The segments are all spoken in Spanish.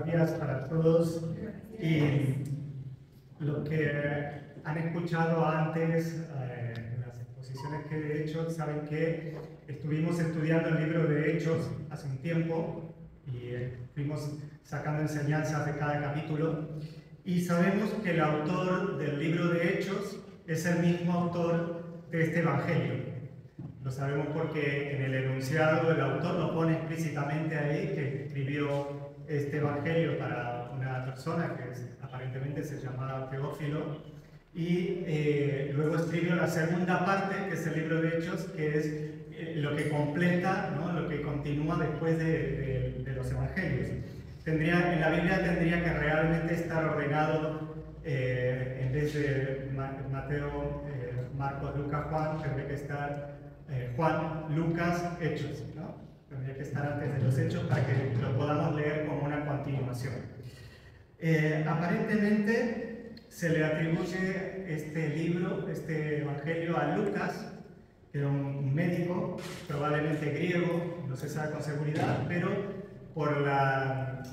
Gracias para todos y los que han escuchado antes las exposiciones que he hecho saben que estuvimos estudiando el libro de Hechos hace un tiempo y fuimos sacando enseñanzas de cada capítulo y sabemos que el autor del libro de Hechos es el mismo autor de este Evangelio. Lo sabemos porque en el enunciado el autor lo pone explícitamente ahí, que escribió este evangelio para una persona que aparentemente se llamaba Teófilo, y luego escribió la segunda parte, que es el libro de Hechos, que es lo que completa, ¿no? Lo que continúa después de los evangelios. En la Biblia tendría que realmente estar ordenado, en vez de Mateo, Marcos, Lucas, Juan, tendría que estar Juan, Lucas, Hechos, ¿no? Tendría que estar antes de los Hechos para que lo podamos leer como una continuación. Aparentemente se le atribuye este libro, este evangelio a Lucas, que era un médico, probablemente griego, no se sabe con seguridad, pero por la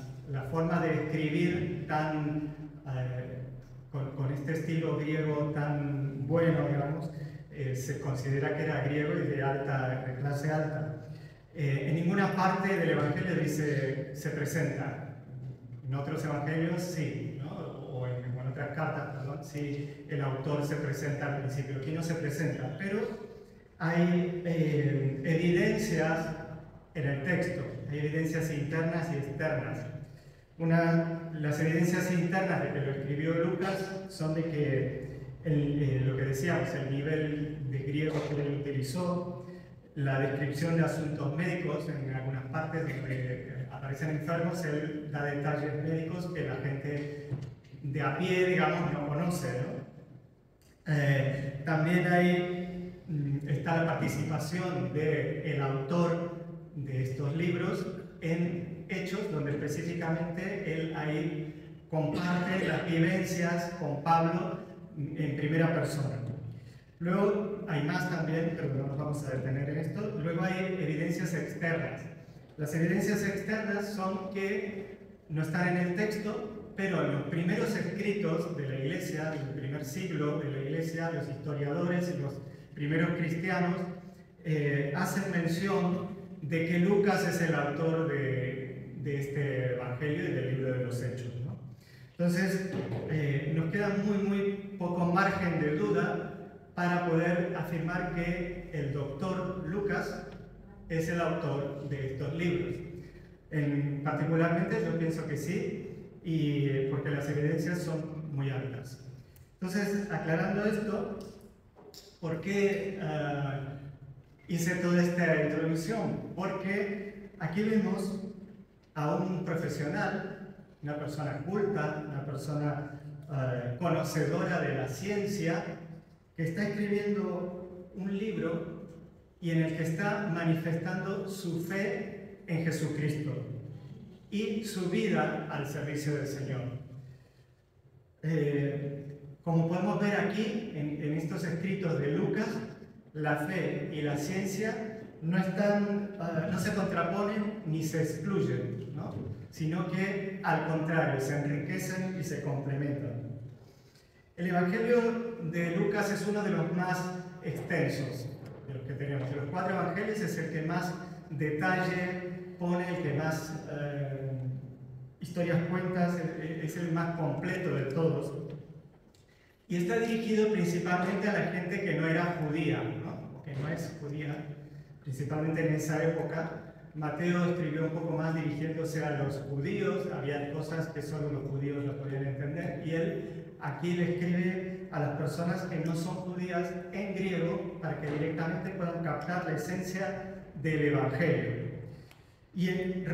forma de escribir tan, con este estilo griego tan bueno, digamos, se considera que era griego y de clase alta. En ninguna parte del Evangelio dice se presenta. En otros Evangelios sí, ¿no? O en otras cartas, perdón, sí, el autor se presenta al principio. Aquí no se presenta, pero hay evidencias en el texto, hay evidencias internas y externas. Las evidencias internas de que lo escribió Lucas son de que lo que decíamos, el nivel de griego que él utilizó, la descripción de asuntos médicos, en algunas partes donde aparecen enfermos, él da detalles médicos que la gente de a pie, digamos, no conoce, ¿no? También está la participación del autor de estos libros en Hechos, donde específicamente él ahí comparte las vivencias con Pablo en primera persona. Luego hay más también, pero no nos vamos a detener en esto. Luego hay evidencias externas. Las evidencias externas son que no están en el texto, pero en los primeros escritos de la iglesia, del primer siglo de la iglesia, los historiadores y los primeros cristianos hacen mención de que Lucas es el autor de este evangelio y del libro de los Hechos, ¿no? Entonces, nos queda muy poco margen de duda para poder afirmar que el doctor Lucas es el autor de estos libros. Particularmente yo pienso que sí, y porque las evidencias son muy altas. Entonces, aclarando esto, ¿por qué hice toda esta introducción? Porque aquí vemos a un profesional, una persona culta, una persona conocedora de la ciencia, que está escribiendo un libro y en el que está manifestando su fe en Jesucristo y su vida al servicio del Señor. Como podemos ver aquí, en estos escritos de Lucas, la fe y la ciencia no se contraponen ni se excluyen, ¿no? Sino que al contrario, se enriquecen y se complementan. El Evangelio de Lucas es uno de los más extensos de los que tenemos. De los 4 evangelios es el que más detalle pone, el que más historias cuenta, es el más completo de todos. Y está dirigido principalmente a la gente que no era judía, ¿no? O que no es judía, principalmente en esa época. Mateo escribió un poco más dirigiéndose a los judíos, había cosas que solo los judíos lo podían entender, y él aquí le escribe a las personas que no son judías en griego para que directamente puedan captar la esencia del Evangelio. Y él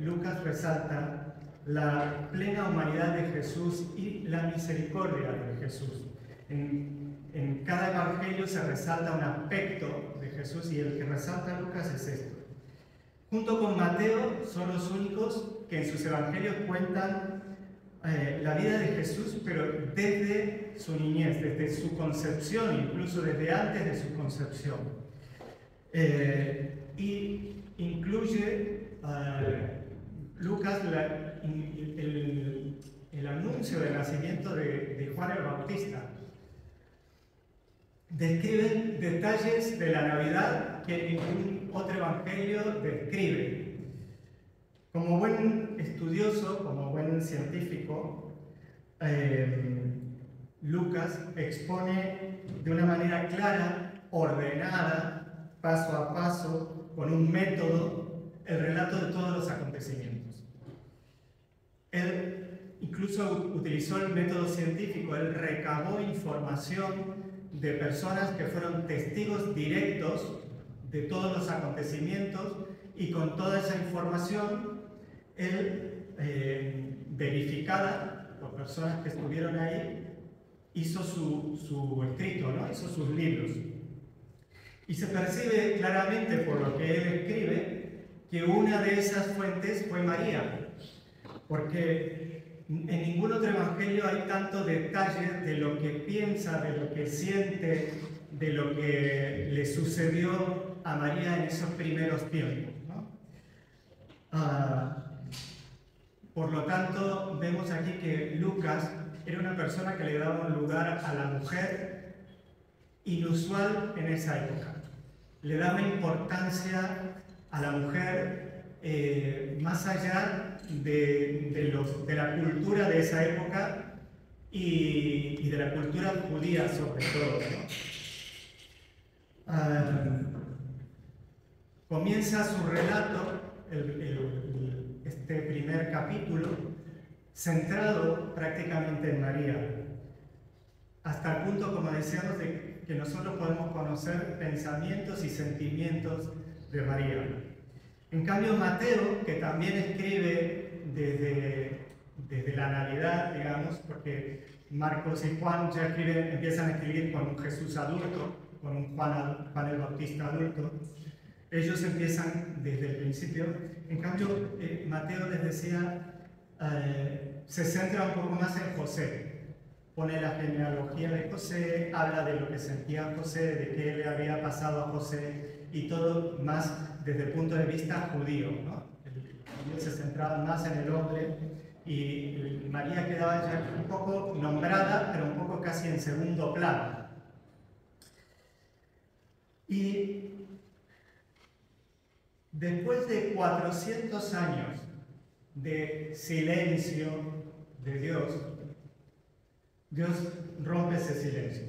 Lucas resalta la plena humanidad de Jesús y la misericordia de Jesús. En cada evangelio se resalta un aspecto de Jesús y el que resalta Lucas es esto. Junto con Mateo son los únicos que en sus evangelios cuentan la vida de Jesús, pero desde su niñez, desde su concepción, incluso desde antes de su concepción. Y incluye Lucas, el anuncio del nacimiento de Juan el Bautista, describe detalles de la Navidad que ningún otro evangelio describe. Como buen estudioso, como buen científico, Lucas expone de una manera clara, ordenada, paso a paso, con un método, el relato de todos los acontecimientos. Él incluso utilizó el método científico, él recabó información de personas que fueron testigos directos de todos los acontecimientos, y con toda esa información, él, verificada por personas que estuvieron ahí, hizo su escrito, ¿no? Hizo sus libros. Y se percibe claramente por lo que él escribe que una de esas fuentes fue María, porque en ningún otro evangelio hay tanto detalle de lo que piensa, de lo que siente, de lo que le sucedió a María en esos primeros tiempos, ¿no? Por lo tanto, vemos aquí que Lucas era una persona que le daba un lugar a la mujer inusual en esa época. Le daba importancia a la mujer más allá de la cultura de esa época y de la cultura judía sobre todo, ¿no? Comienza su relato, este primer capítulo, centrado prácticamente en María, hasta el punto, como decíamos, de que nosotros podemos conocer pensamientos y sentimientos de María. En cambio, Mateo, que también escribe desde la Navidad, digamos, porque Marcos y Juan ya empiezan a escribir con un Jesús adulto, con un Juan el Bautista adulto. Ellos empiezan desde el principio. En cambio, Mateo, les decía, se centra un poco más en José. Pone la genealogía de José, habla de lo que sentía José, de qué le había pasado a José, y todo más desde el punto de vista judío, ¿no? El judío se centraba más en el hombre, y María quedaba ya un poco nombrada, pero un poco casi en segundo plano. Y después de 400 años de silencio de Dios, Dios rompe ese silencio.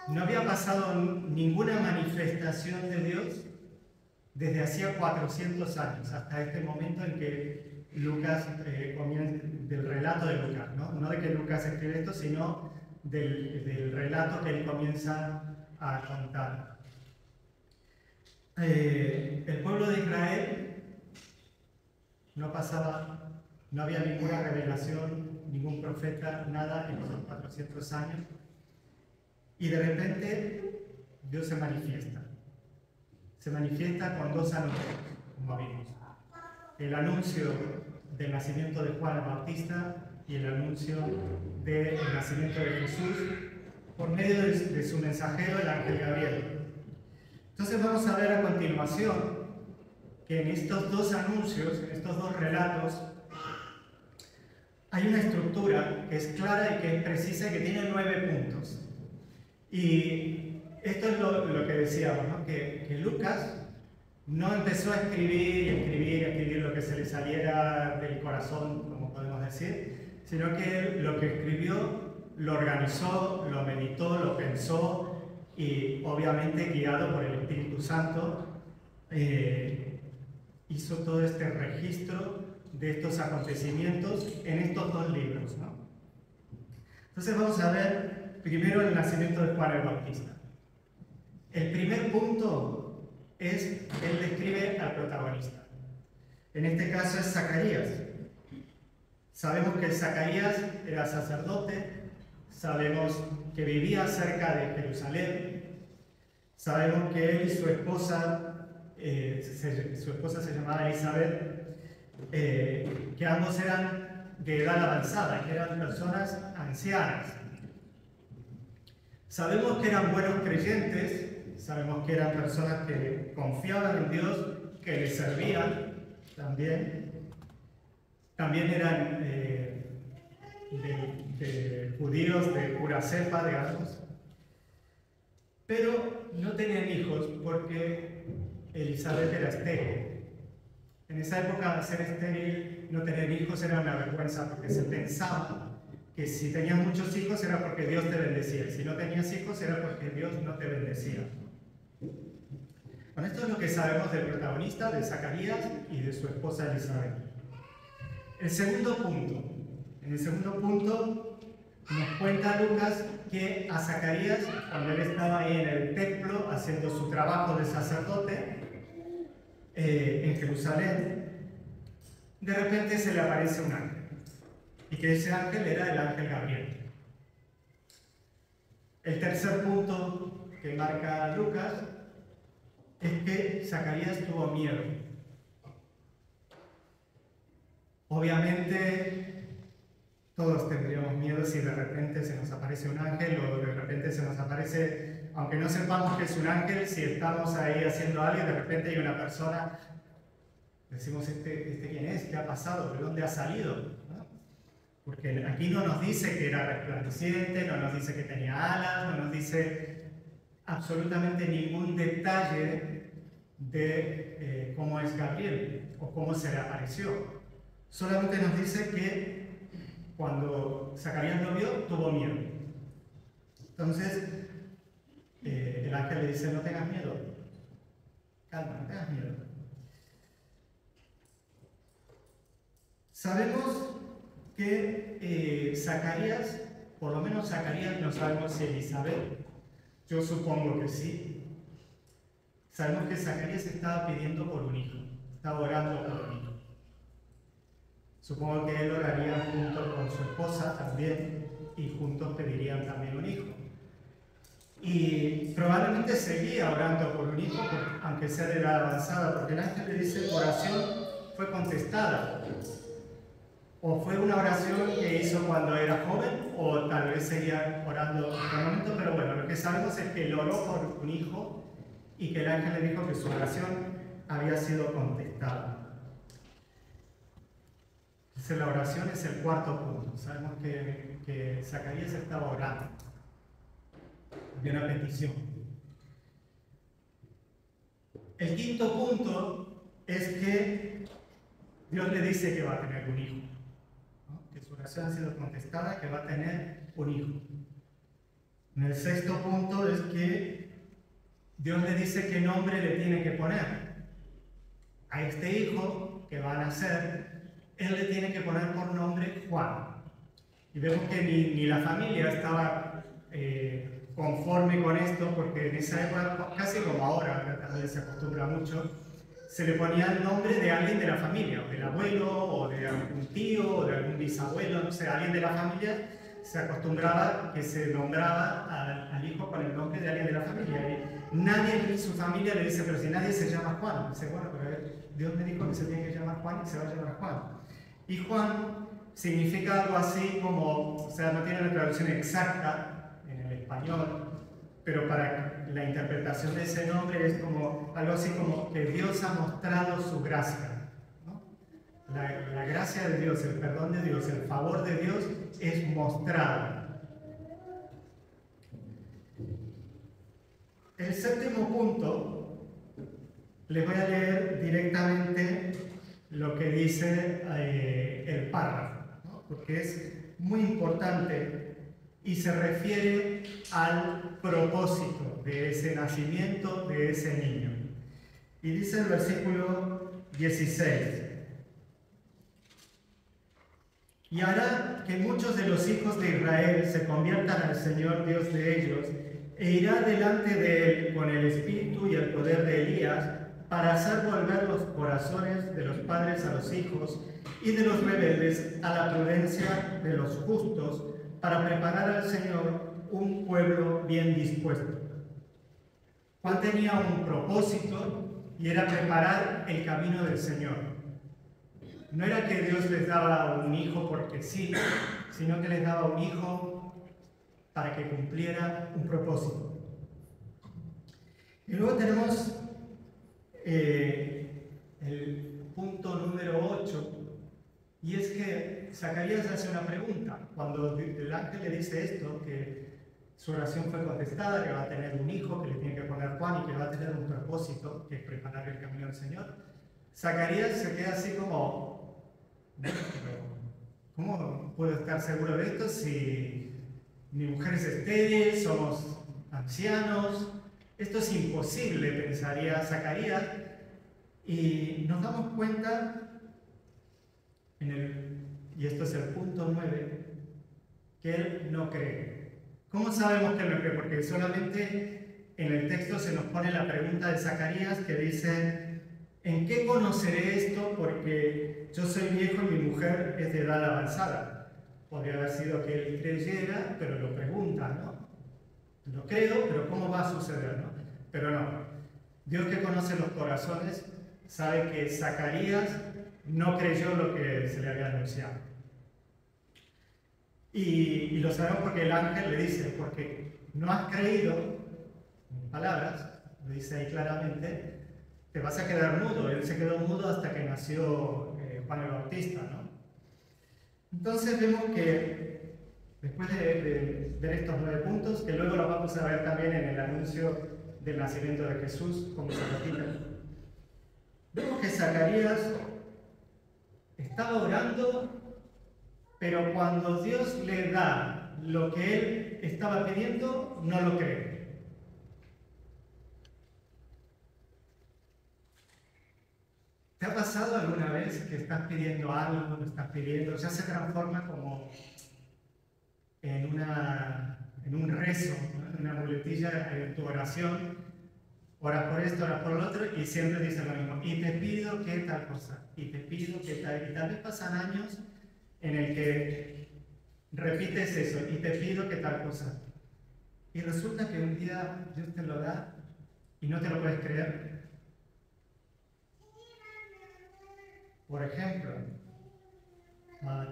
No había pasado ninguna manifestación de Dios desde hacía 400 años, hasta este momento en que Lucas comienza, del relato de Lucas, ¿no? No de que Lucas escribe esto, sino del relato que él comienza a contar. El pueblo de Israel no había ninguna revelación, ningún profeta, nada en esos 400 años, y de repente Dios se manifiesta con dos anuncios, como vimos: el anuncio del nacimiento de Juan el Bautista y el anuncio del nacimiento de Jesús por medio de su mensajero, el ángel Gabriel. Entonces vamos a ver a continuación que en estos dos anuncios, en estos dos relatos, hay una estructura que es clara y que es precisa y que tiene 9 puntos. Y esto es lo que decíamos, ¿no? Que Lucas no empezó a escribir lo que se le saliera del corazón, como podemos decir, sino que él lo que escribió lo organizó, lo meditó, lo pensó, y obviamente guiado por el Espíritu Santo, hizo todo este registro de estos acontecimientos en estos dos libros, ¿no? Entonces vamos a ver primero el nacimiento de Juan el Bautista. El primer punto es, él describe al protagonista. En este caso es Zacarías. Sabemos que Zacarías era sacerdote, sabemos que vivía cerca de Jerusalén, sabemos que él y su esposa se llamaba Elizabeth, que ambos eran de edad avanzada, que eran personas ancianas. Sabemos que eran buenos creyentes, sabemos que eran personas que confiaban en Dios, que le servían, también eran de judíos de pura cepa, digamos, pero no tenían hijos porque Elizabeth era estéril. En esa época, ser estéril, no tener hijos era una vergüenza, porque se pensaba que si tenías muchos hijos era porque Dios te bendecía, y si no tenías hijos era porque Dios no te bendecía. Bueno, esto es lo que sabemos del protagonista, de Zacarías y de su esposa Elizabeth. En el segundo punto nos cuenta Lucas que a Zacarías, cuando él estaba ahí en el templo haciendo su trabajo de sacerdote en Jerusalén, de repente se le aparece un ángel, y que ese ángel era el ángel Gabriel. El tercer punto que marca Lucas es que Zacarías tuvo miedo. Obviamente, todos tendríamos miedo si de repente se nos aparece un ángel o de repente se nos aparece, aunque no sepamos que es un ángel, si estamos ahí haciendo algo y de repente hay una persona, decimos, ¿este quién es? ¿Qué ha pasado? ¿De dónde ha salido? ¿No? Porque aquí no nos dice que era resplandeciente, no nos dice que tenía alas, no nos dice absolutamente ningún detalle de cómo es Gabriel o cómo se le apareció. Solamente nos dice que cuando Zacarías lo vio, tuvo miedo. Entonces, el ángel le dice, no tengas miedo. Calma, no tengas miedo. Sabemos que Zacarías, por lo menos Zacarías, no sabemos si Elizabeth, yo supongo que sí. Sabemos que Zacarías estaba pidiendo por un hijo, estaba orando por un hijo. Supongo que él oraría junto con su esposa también y juntos pedirían también un hijo. Y probablemente seguía orando por un hijo, aunque sea de edad avanzada, porque el ángel le dice, tu oración fue contestada. O fue una oración que hizo cuando era joven, o tal vez seguía orando en otro momento, pero bueno, lo que sabemos es que él oró por un hijo y que el ángel le dijo que su oración había sido contestada. Entonces la oración es el cuarto punto. Sabemos que Zacarías estaba orando de una petición. El quinto punto es que Dios le dice que va a tener un hijo, ¿no? Que su oración ha sido contestada, que va a tener un hijo. En el sexto punto es que Dios le dice qué nombre le tiene que poner a este hijo que va a nacer. Él le tiene que poner por nombre Juan. Y vemos que ni la familia estaba conforme con esto, porque en esa época, casi como ahora también se acostumbra mucho, se le ponía el nombre de alguien de la familia, o del abuelo, o de algún tío, o de algún bisabuelo, no sé, alguien de la familia. Se acostumbraba que se nombraba al hijo con el nombre de alguien de la familia. Y nadie en su familia le dice, pero si nadie se llama Juan. Dice, bueno, pero Dios me dijo que se tiene que llamar Juan y se va a llamar Juan. Y Juan significa algo así como, o sea, no tiene una traducción exacta en el español, pero para la interpretación de ese nombre es como algo así como que Dios ha mostrado su gracia, ¿no? La gracia de Dios, el perdón de Dios, el favor de Dios es mostrado. El séptimo punto, les voy a leer directamente lo que dice el párrafo, ¿no? Porque es muy importante y se refiere al propósito de ese nacimiento, de ese niño. Y dice el versículo 16: y hará que muchos de los hijos de Israel se conviertan al Señor Dios de ellos, e irá delante de él con el espíritu y el poder de Elías, para hacer volver los corazones de los padres a los hijos y de los rebeldes a la prudencia de los justos, para preparar al Señor un pueblo bien dispuesto. Juan tenía un propósito y era preparar el camino del Señor. No era que Dios les daba un hijo porque sí, sino que les daba un hijo para que cumpliera un propósito. Y luego tenemos punto número 8, y es que Zacarías hace una pregunta. Cuando el ángel le dice esto, que su oración fue contestada, que va a tener un hijo, que le tiene que poner Juan y que va a tener un propósito, que es preparar el camino del Señor, Zacarías se queda así como, ¿cómo puedo estar seguro de esto si mi mujer es estéril, somos ancianos? Esto es imposible, pensaría Zacarías, y nos damos cuenta, y esto es el punto 9, que él no cree. ¿Cómo sabemos que él no cree? Porque solamente en el texto se nos pone la pregunta de Zacarías que dice: ¿en qué conoceré esto? Porque yo soy viejo y mi mujer es de edad avanzada. Podría haber sido que él creyera, pero lo pregunta, ¿no? Lo creo, pero ¿cómo va a suceder, no? Pero no. Dios, que conoce los corazones, sabe que Zacarías no creyó lo que se le había anunciado. Y lo sabemos porque el ángel le dice: porque no has creído en palabras, lo dice ahí claramente, te vas a quedar mudo. Él se quedó mudo hasta que nació Juan el Bautista, ¿no? Entonces vemos que después de ver estos 9 puntos, que luego los vamos a ver también en el anuncio del nacimiento de Jesús, como se repite, vemos que Zacarías estaba orando, pero cuando Dios le da lo que él estaba pidiendo, no lo cree. ¿Te ha pasado alguna vez que estás pidiendo algo, lo estás pidiendo, ya se transforma como en un rezo, ¿no? En una muletilla en tu oración? Oras por esto, oras por lo otro, y siempre dices lo mismo: y te pido que tal cosa, y te pido que tal, y tal vez pasan años en el que repites eso, y te pido que tal cosa, y resulta que un día Dios te lo da y no te lo puedes creer. Por ejemplo,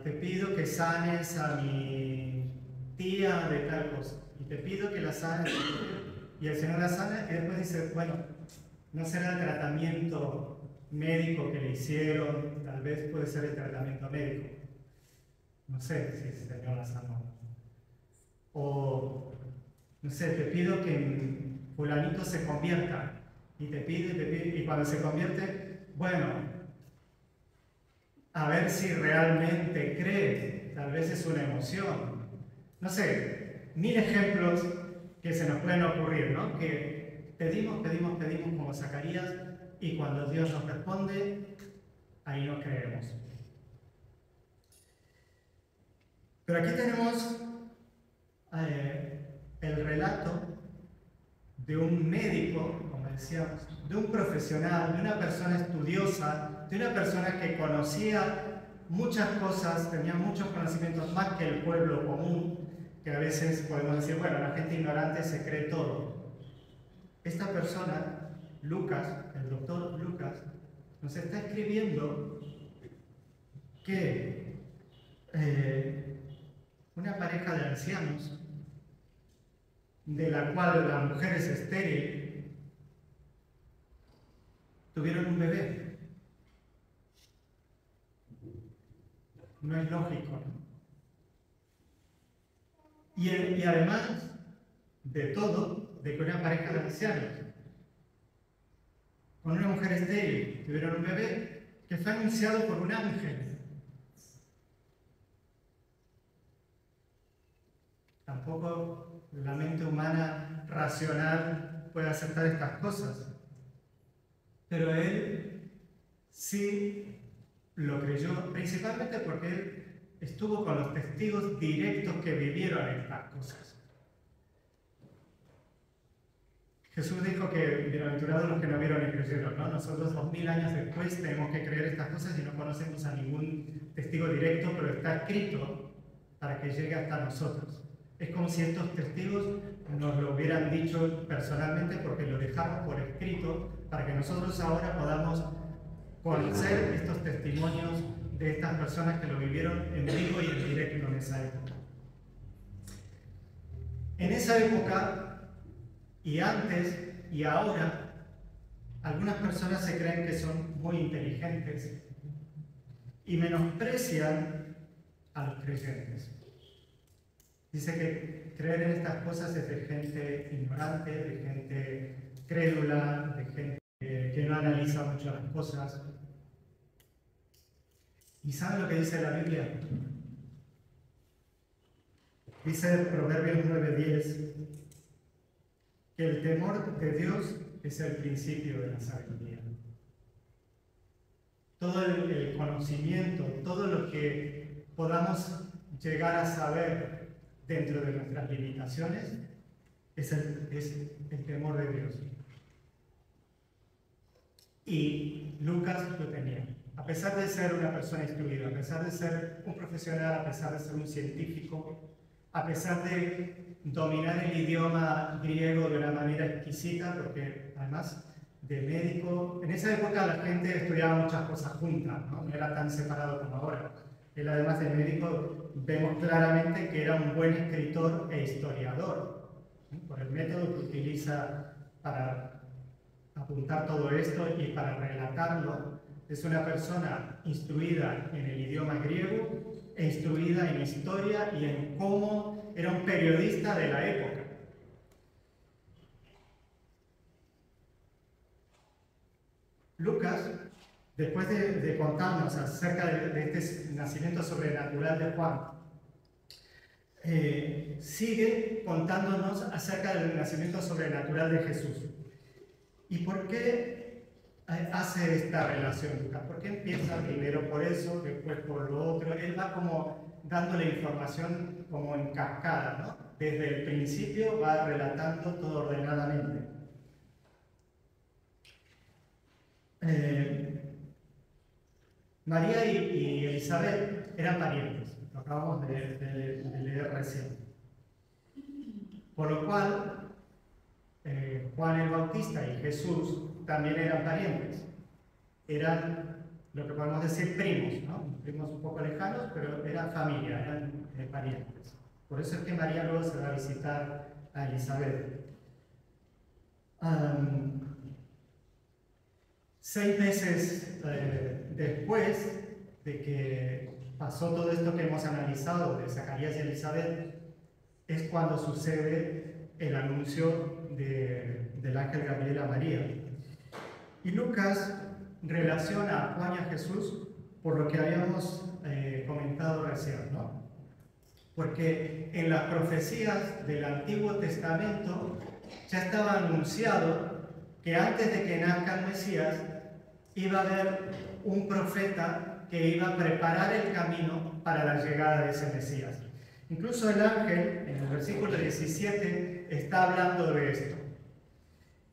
te pido que sanes a mi tía de tal cosa, y te pido que la sanes, y el Señor la sana, y después dice: bueno, no será el tratamiento médico que le hicieron, tal vez puede ser el tratamiento médico, no sé si el Señor la sanó. O, no sé, te pido que fulanito se convierta, y te pido, y cuando se convierte, bueno, a ver si realmente cree, tal vez es una emoción. No sé, 1000 ejemplos que se nos pueden ocurrir, ¿no? Que pedimos como Zacarías, y cuando Dios nos responde, ahí no creemos. Pero aquí tenemos el relato de un médico, como decíamos, de un profesional, de una persona estudiosa, de una persona que conocía muchas cosas, tenía muchos conocimientos más que el pueblo común, que a veces podemos decir: bueno, la gente ignorante se cree todo. Esta persona, Lucas, el doctor Lucas, nos está escribiendo que una pareja de ancianos, de la cual la mujer es estéril, tuvieron un bebé. No es lógico, ¿no? Y además de todo, de que una pareja de ancianos con una mujer estéril tuvieron un bebé que fue anunciado por un ángel. Tampoco la mente humana racional puede aceptar estas cosas. Pero él sí lo creyó, principalmente porque él estuvo con los testigos directos que vivieron estas cosas. Jesús dijo que bienaventurados los que no vieron y creyeron, ¿no? Nosotros 2000 años después tenemos que creer estas cosas y no conocemos a ningún testigo directo, pero está escrito para que llegue hasta nosotros. Es como si estos testigos nos lo hubieran dicho personalmente, porque lo dejamos por escrito para que nosotros ahora podamos conocer estos testimonios de estas personas que lo vivieron en vivo y en directo en esa época. En esa época, y antes y ahora, algunas personas se creen que son muy inteligentes y menosprecian a los creyentes. Dice que creer en estas cosas es de gente ignorante, de gente crédula, de gente que no analiza mucho las cosas. ¿Y saben lo que dice la Biblia? Dice Proverbios 9:10 que el temor de Dios es el principio de la sabiduría. Todo el conocimiento, todo lo que podamos llegar a saber dentro de nuestras limitaciones es el temor de Dios. Y Lucas lo tenía. A pesar de ser una persona instruida, a pesar de ser un profesional, a pesar de ser un científico, a pesar de dominar el idioma griego de una manera exquisita, porque además de médico, en esa época la gente estudiaba muchas cosas juntas, no era tan separado como ahora. Él, además de médico, vemos claramente que era un buen escritor e historiador, ¿no? Por el método que utiliza para apuntar todo esto y para relatarlo. Es una persona instruida en el idioma griego e instruida en historia y en cómo era un periodista de la época. Lucas, después de contarnos acerca de este nacimiento sobrenatural de Juan, sigue contándonos acerca del nacimiento sobrenatural de Jesús. ¿Y por qué hace esta relación, Lucas? ¿Por qué empieza primero por eso, después por lo otro? Él va como dándole información como en cascada, ¿no? Desde el principio va relatando todo ordenadamente. María y Elizabeth eran parientes, lo acabamos de leer recién. Por lo cual, Juan el Bautista y Jesús también eran parientes. Eran lo que podemos decir primos, ¿no? Primos un poco lejanos, pero eran familia, eran parientes. Por eso es que María luego se va a visitar a Elizabeth. 6 meses después de que pasó todo esto que hemos analizado de Zacarías y Elizabeth, es cuando sucede el anuncio del ángel Gabriel a María. Y Lucas relaciona a Juan y a Jesús por lo que habíamos comentado recién, ¿no? Porque en las profecías del Antiguo Testamento ya estaba anunciado que antes de que nazca el Mesías iba a haber un profeta que iba a preparar el camino para la llegada de ese Mesías. Incluso el ángel, en el versículo 17, está hablando de esto.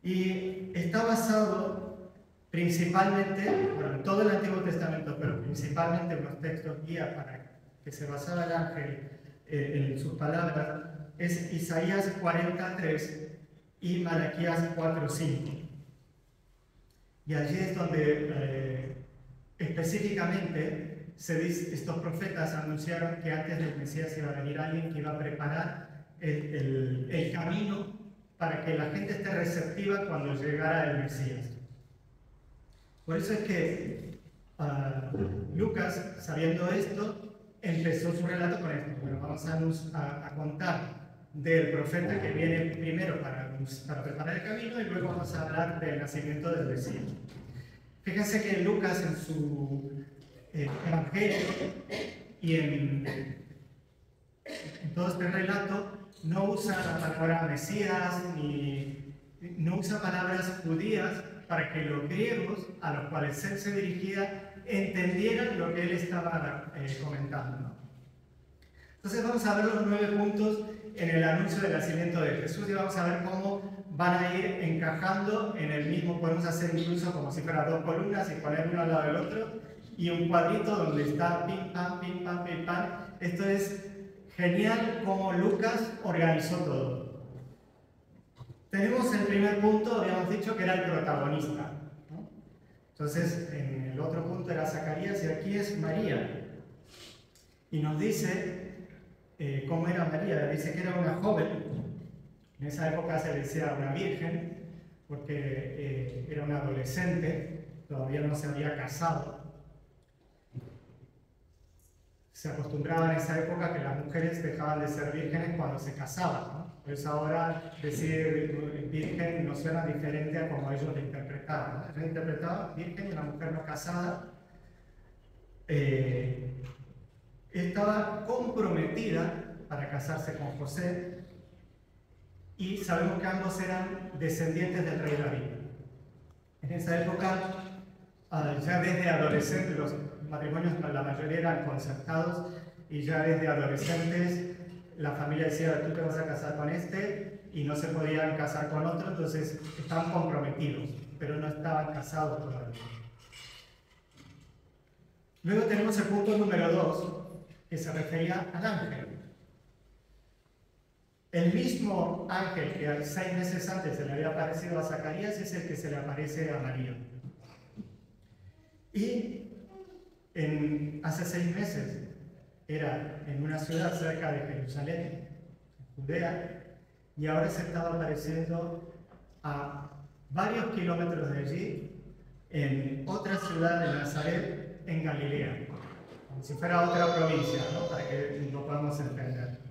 Y está basado principalmente, bueno, en todo el Antiguo Testamento, pero principalmente en los textos guía para que se basaba el ángel en sus palabras, es Isaías 43 y Malaquías 4:5. Y allí es donde específicamente se dice, estos profetas anunciaron que antes del Mesías iba a venir alguien que iba a preparar el camino para que la gente esté receptiva cuando llegara el Mesías. Por eso es que Lucas, sabiendo esto, empezó su relato con esto. Bueno, vamos a contar del profeta que viene primero para preparar el camino y luego vamos a hablar del nacimiento del Mesías. Fíjense que Lucas en su evangelio y en todo este relato no usa la palabra Mesías ni no usa palabras judías para que los griegos a los cuales él se dirigía entendieran lo que él estaba comentando, ¿no? Entonces vamos a ver los 9 puntos en el anuncio del nacimiento de Jesús y vamos a ver cómo van a ir encajando en el mismo. Podemos hacer incluso como si fueran 2 columnas y poner uno al lado del otro y un cuadrito donde está pim pam, pim pam, pim pam. Esto es genial cómo Lucas organizó todo. Tenemos el primer punto, habíamos dicho que era el protagonista, ¿no? Entonces en el otro punto era Zacarías y aquí es María. Y nos dice cómo era María. Dice que era una joven. En esa época se decía una virgen, porque era un adolescente, todavía no se había casado. Se acostumbraba en esa época que las mujeres dejaban de ser vírgenes cuando se casaban, ¿no? Por eso ahora decir virgen no suena diferente a como ellos lo interpretaban, ¿no? Ellos interpretaban virgen y una mujer no casada estaba comprometida para casarse con José, y sabemos que ambos eran descendientes del rey David. En esa época, ya desde adolescentes, los matrimonios, la mayoría eran concertados, y ya desde adolescentes la familia decía: tú te vas a casar con este, y no se podían casar con otro, entonces estaban comprometidos, pero no estaban casados todavía. Luego tenemos el punto número 2, que se refería al ángel. El mismo ángel que 6 meses antes se le había aparecido a Zacarías es el que se le aparece a María. Y hace 6 meses era en una ciudad cerca de Jerusalén, Judea, y ahora se estaba apareciendo a varios kilómetros de allí, en otra ciudad de Nazaret, en Galilea, como si fuera otra provincia, ¿no? Para que lo podamos entender.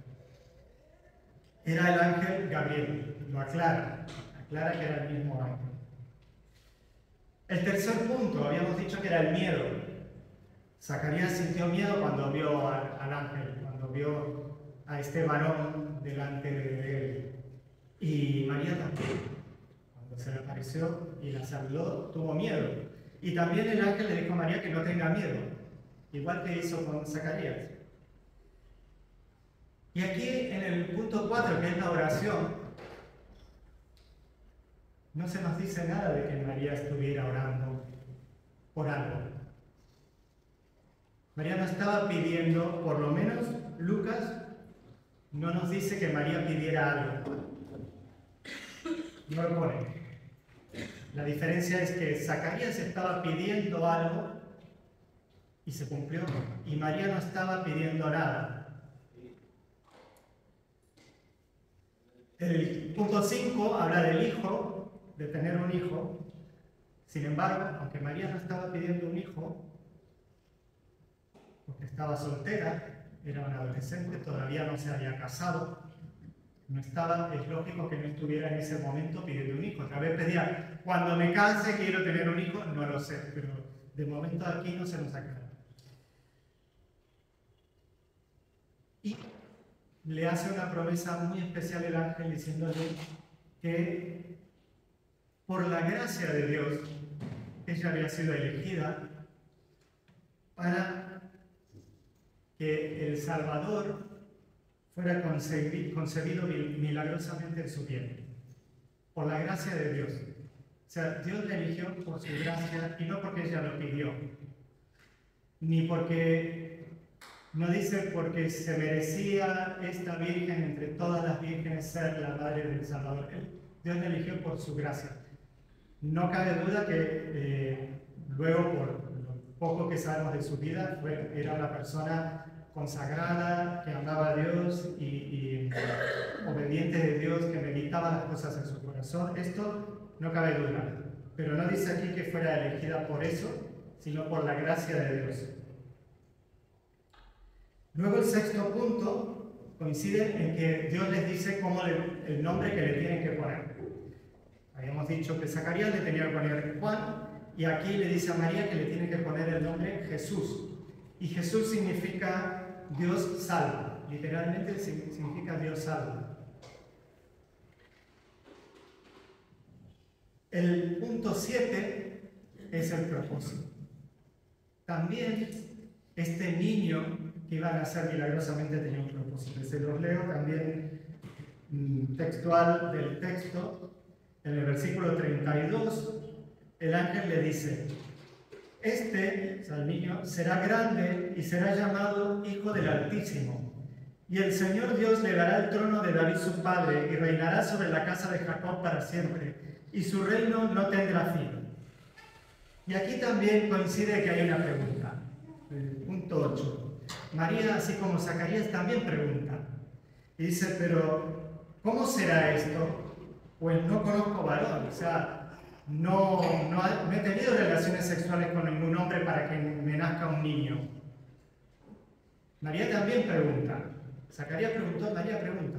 Era el ángel Gabriel, lo aclara que era el mismo ángel. El tercer punto, habíamos dicho que era el miedo. Zacarías sintió miedo cuando vio al ángel, cuando vio a este varón delante de él. Y María también, cuando se le apareció y la saludó, tuvo miedo. Y también el ángel le dijo a María que no tenga miedo, igual que hizo con Zacarías. Y aquí en el punto 4, que es la oración, no se nos dice nada de que María estuviera orando por algo. María no estaba pidiendo, por lo menos Lucas no nos dice que María pidiera algo. No lo pone. La diferencia es que Zacarías estaba pidiendo algo y se cumplió, y María no estaba pidiendo nada. El punto 5 habla del hijo, de tener un hijo. Sin embargo, aunque María no estaba pidiendo un hijo, porque estaba soltera, era una adolescente, todavía no se había casado, no estaba, es lógico que no estuviera en ese momento pidiendo un hijo. Otra vez pedía: cuando me case quiero tener un hijo, no lo sé, pero de momento aquí no se nos aclara. Y le hace una promesa muy especial el ángel, diciéndole que por la gracia de Dios ella había sido elegida para que el Salvador fuera concebido milagrosamente en su vientre, por la gracia de Dios. O sea, Dios la eligió por su gracia, y no porque ella lo pidió, ni porque, no dice porque se merecía esta virgen entre todas las vírgenes ser la madre del Salvador. Dios la eligió por su gracia. No cabe duda que luego, por lo poco que sabemos de su vida, era una persona consagrada, que amaba a Dios y obediente de Dios, que meditaba las cosas en su corazón. Esto no cabe duda, pero no dice aquí que fuera elegida por eso, sino por la gracia de Dios. Luego el sexto punto coincide en que Dios les dice el nombre que le tienen que poner. Habíamos dicho que Zacarías le tenía que poner Juan, y aquí le dice a María que le tiene que poner el nombre Jesús. Y Jesús significa Dios salva, literalmente significa Dios salva. El punto 7 es el propósito. También este niño que iba a nacer milagrosamente tenía un propósito. Se los leo también textual del texto. En el versículo 32, el ángel le dice: este, o sea, el niño, será grande y será llamado Hijo del Altísimo. Y el Señor Dios le dará el trono de David su padre, y reinará sobre la casa de Jacob para siempre, y su reino no tendrá fin. Y aquí también coincide que hay una pregunta. El punto 8. María, así como Zacarías, también pregunta. Y dice: pero, ¿cómo será esto? o el no conozco varón, o sea, no he tenido relaciones sexuales con ningún hombre para que me nazca un niño. María también pregunta. Zacarías preguntó, María pregunta.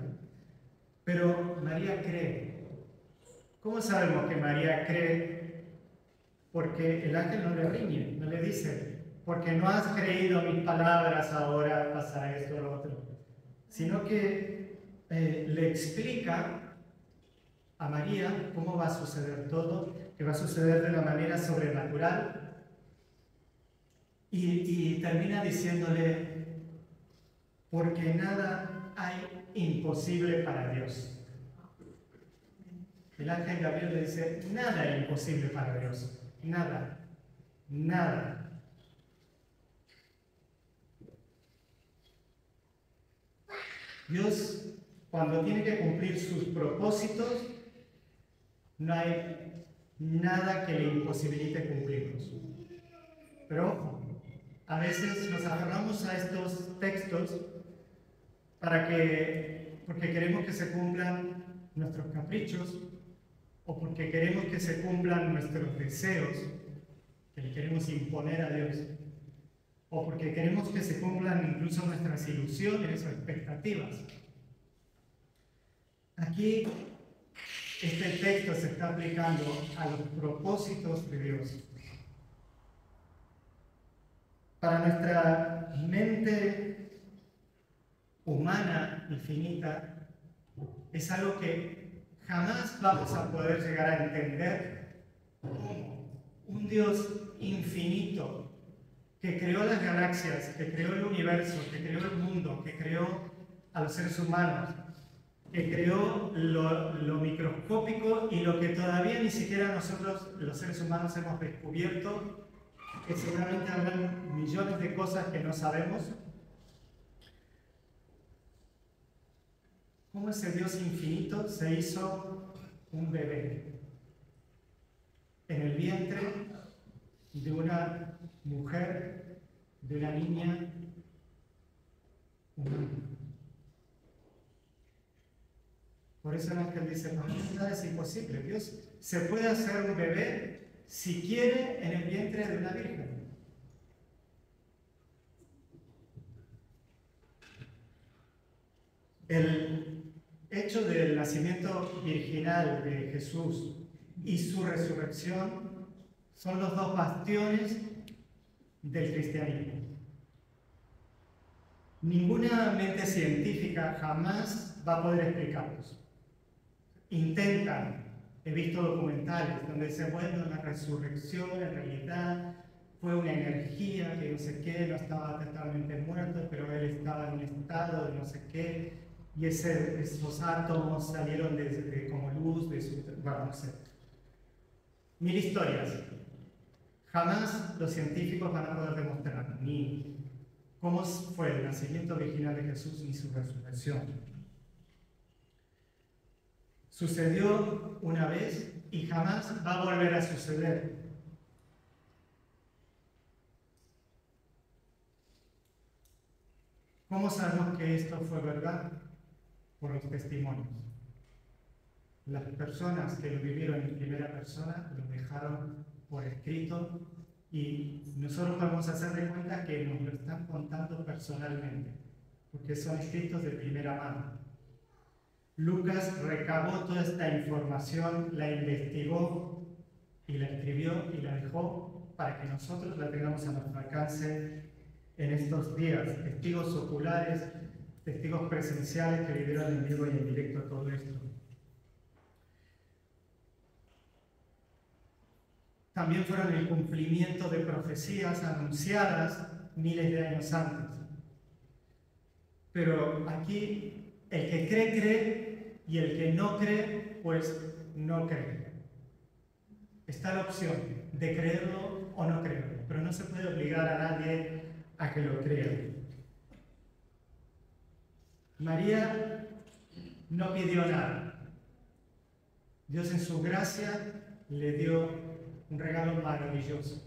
Pero María cree. ¿Cómo sabemos que María cree? Porque el ángel no le riñe, no le dice, porque no has creído mis palabras, ahora pasa esto o lo otro. Sino que le explica a María cómo va a suceder todo, que va a suceder de una manera sobrenatural. Y termina diciéndole, porque nada hay imposible para Dios. El ángel Gabriel le dice, nada es imposible para Dios. Nada. Nada. Dios, cuando tiene que cumplir sus propósitos, no hay nada que le imposibilite cumplirlos. Pero ojo, a veces nos aferramos a estos textos porque queremos que se cumplan nuestros caprichos, o porque queremos que se cumplan nuestros deseos, que le queremos imponer a Dios, o porque queremos que se cumplan incluso nuestras ilusiones o expectativas. Aquí este texto se está aplicando a los propósitos de Dios. Para nuestra mente humana y finita, es algo que jamás vamos a poder llegar a entender cómo un Dios infinito que creó las galaxias, que creó el universo, que creó el mundo, que creó a los seres humanos, que creó lo microscópico y lo que todavía ni siquiera nosotros, los seres humanos, hemos descubierto, que seguramente habrán millones de cosas que no sabemos. ¿Cómo ese Dios infinito se hizo un bebé en el vientre de una mujer, de una niña humana? Por eso el ángel dice, para mí nada es imposible. Dios se puede hacer un bebé si quiere en el vientre de una virgen. El hecho del nacimiento virginal de Jesús y su resurrección son los dos bastiones del cristianismo. Ninguna mente científica jamás va a poder explicarlos. Intentan, he visto documentales donde dicen, bueno, la resurrección en realidad fue una energía que no sé qué, no estaba totalmente muerto, pero él estaba en un estado de no sé qué, y esos átomos salieron como luz de su... Bueno, no sé. 1000 historias. Jamás los científicos van a poder demostrar ni cómo fue el nacimiento virginal de Jesús ni su resurrección. Sucedió una vez y jamás va a volver a suceder. ¿Cómo sabemos que esto fue verdad? Por los testimonios. Las personas que lo vivieron en primera persona lo dejaron por escrito y nosotros podemos hacer de cuenta que nos lo están contando personalmente, porque son escritos de primera mano. Lucas recabó toda esta información, la investigó y la escribió y la dejó para que nosotros la tengamos a nuestro alcance en estos días. Testigos oculares, testigos presenciales que vivieron en vivo y en directo todo esto. También fueron el cumplimiento de profecías anunciadas miles de años antes. Pero aquí el que cree, cree, y el que no cree, pues no cree. Está la opción de creerlo o no creerlo, pero no se puede obligar a nadie a que lo crea. María no pidió nada. Dios en su gracia le dio un regalo maravilloso.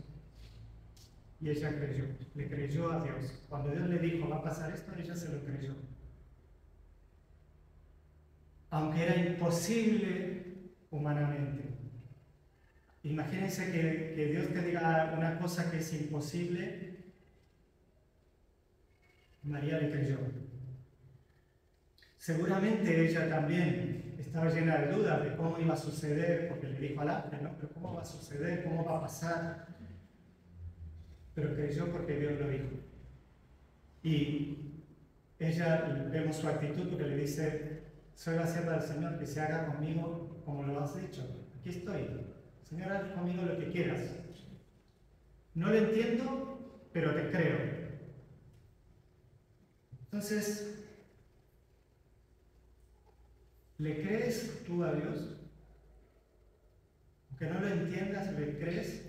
Y ella creyó, le creyó a Dios. Cuando Dios le dijo, va a pasar esto, ella se lo creyó. Aunque era imposible humanamente. Imagínense que Dios te diga una cosa que es imposible. María le creyó. Seguramente ella también estaba llena de dudas de cómo iba a suceder, porque le dijo al ángel, ¿no? Pero ¿cómo va a suceder? ¿Cómo va a pasar? Pero creyó porque Dios lo dijo. Y ella, vemos su actitud porque le dice, soy la sierva del Señor, que se haga conmigo como lo has dicho. Aquí estoy. Señor, haz conmigo lo que quieras. No lo entiendo, pero te creo. Entonces, ¿le crees tú a Dios? Aunque no lo entiendas, ¿le crees?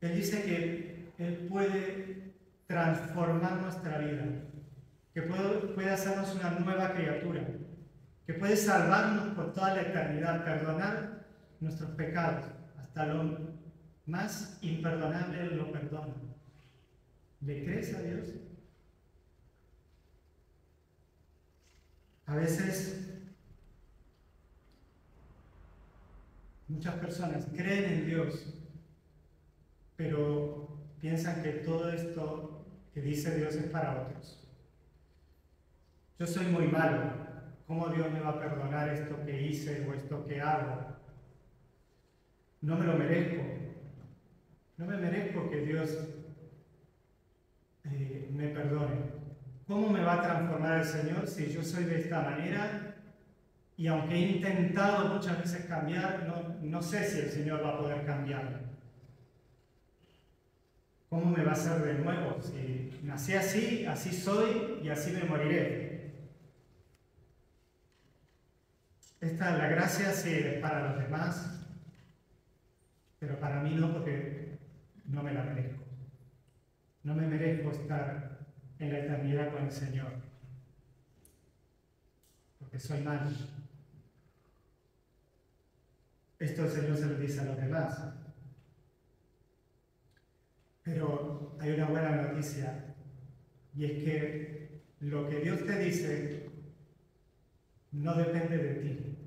Él dice que Él puede transformar nuestra vida, que puede hacernos una nueva criatura, que puede salvarnos por toda la eternidad, perdonar nuestros pecados, hasta lo más imperdonable Él lo perdona. ¿Le crees a Dios? A veces muchas personas creen en Dios, pero piensan que todo esto que dice Dios es para otros. Yo soy muy malo, ¿cómo Dios me va a perdonar esto que hice o esto que hago? No me lo merezco. No me merezco que Dios me perdone. ¿Cómo me va a transformar el Señor si yo soy de esta manera? Y aunque he intentado muchas veces cambiar, no sé si el Señor va a poder cambiarme. ¿Cómo me va a hacer de nuevo? Si nací así, así soy y así me moriré. La gracia sí es para los demás, pero para mí no, porque no me la merezco. No me merezco estar en la eternidad con el Señor, porque soy malo. Esto el Señor se lo dice a los demás. Pero hay una buena noticia, y es que lo que Dios te dice no depende de ti.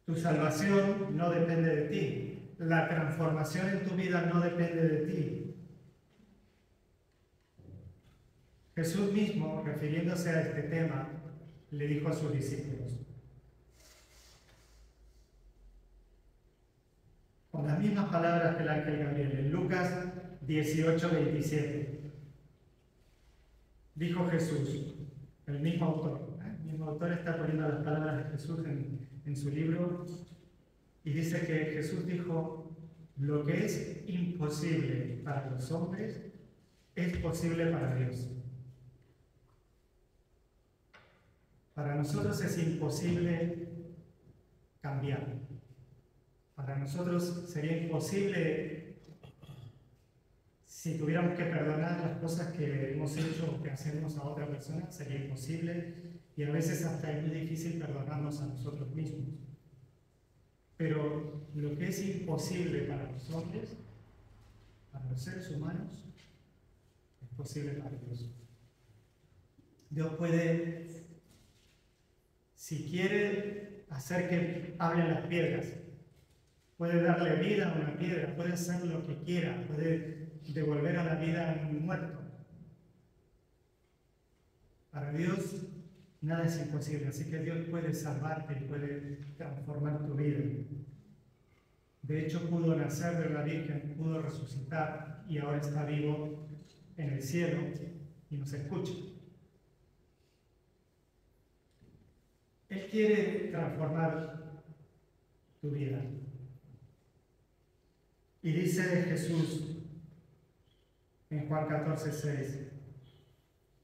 Tu salvación no depende de ti. La transformación en tu vida no depende de ti. Jesús mismo, refiriéndose a este tema, le dijo a sus discípulos, con las mismas palabras que el ángel Gabriel, en Lucas 18:27. Dijo Jesús, el mismo autor. El mismo autor está poniendo las palabras de Jesús en su libro, y dice que Jesús dijo, lo que es imposible para los hombres es posible para Dios. Para nosotros es imposible cambiar. Para nosotros sería imposible, si tuviéramos que perdonar las cosas que hemos hecho o que hacemos a otra persona, sería imposible, y a veces hasta es muy difícil perdonarnos a nosotros mismos. Pero lo que es imposible para los hombres, para los seres humanos, es posible para Dios. Dios puede, si quiere, hacer que hablen las piedras. Puede darle vida a una piedra, puede hacer lo que quiera, puede devolver a la vida a un muerto. Para Dios nada es imposible, así que Dios puede salvarte y puede transformar tu vida. De hecho, pudo nacer de la Virgen, pudo resucitar y ahora está vivo en el cielo y nos escucha. Él quiere transformar tu vida. Y dice Jesús en Juan 14:6,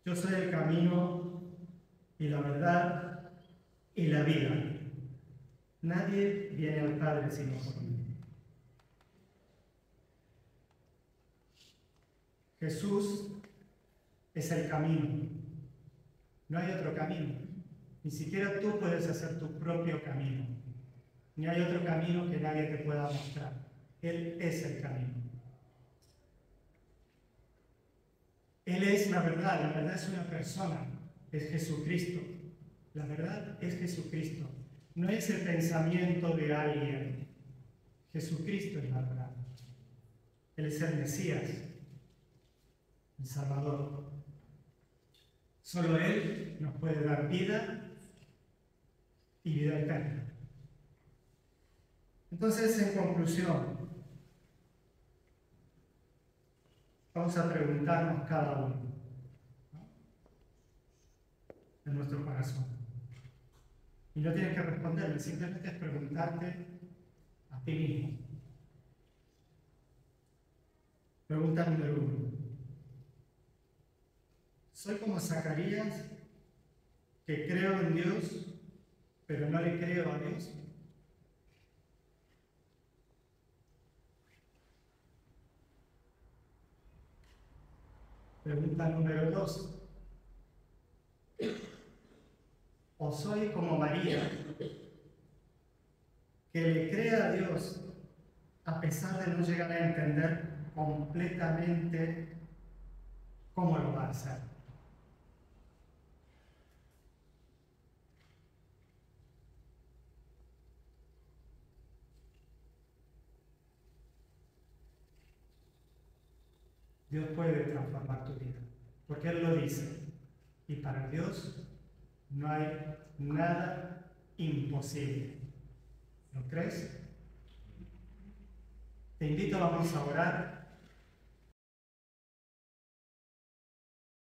yo soy el camino y la verdad y la vida. Nadie viene al Padre sino por mí. Jesús es el camino. No hay otro camino. Ni siquiera tú puedes hacer tu propio camino. Ni hay otro camino que nadie te pueda mostrar. Él es el camino. Él es la verdad es una persona, es Jesucristo. La verdad es Jesucristo. no es el pensamiento de alguien. Jesucristo es la verdad. Él es el Mesías, el Salvador. Solo Él nos puede dar vida y vida eterna. Entonces, en conclusión, vamos a preguntarnos cada uno, ¿no?, en nuestro corazón. Y no tienes que responderme, simplemente es preguntarte a ti mismo. Pregunta número 1. ¿Soy como Zacarías, que creo en Dios, pero no le creo a Dios? Pregunta número 2. ¿O soy como María, que le cree a Dios a pesar de no llegar a entender completamente cómo lo va a hacer? Dios puede transformar tu vida, porque Él lo dice. Y para Dios no hay nada imposible. ¿Lo crees? Te invito, vamos a orar.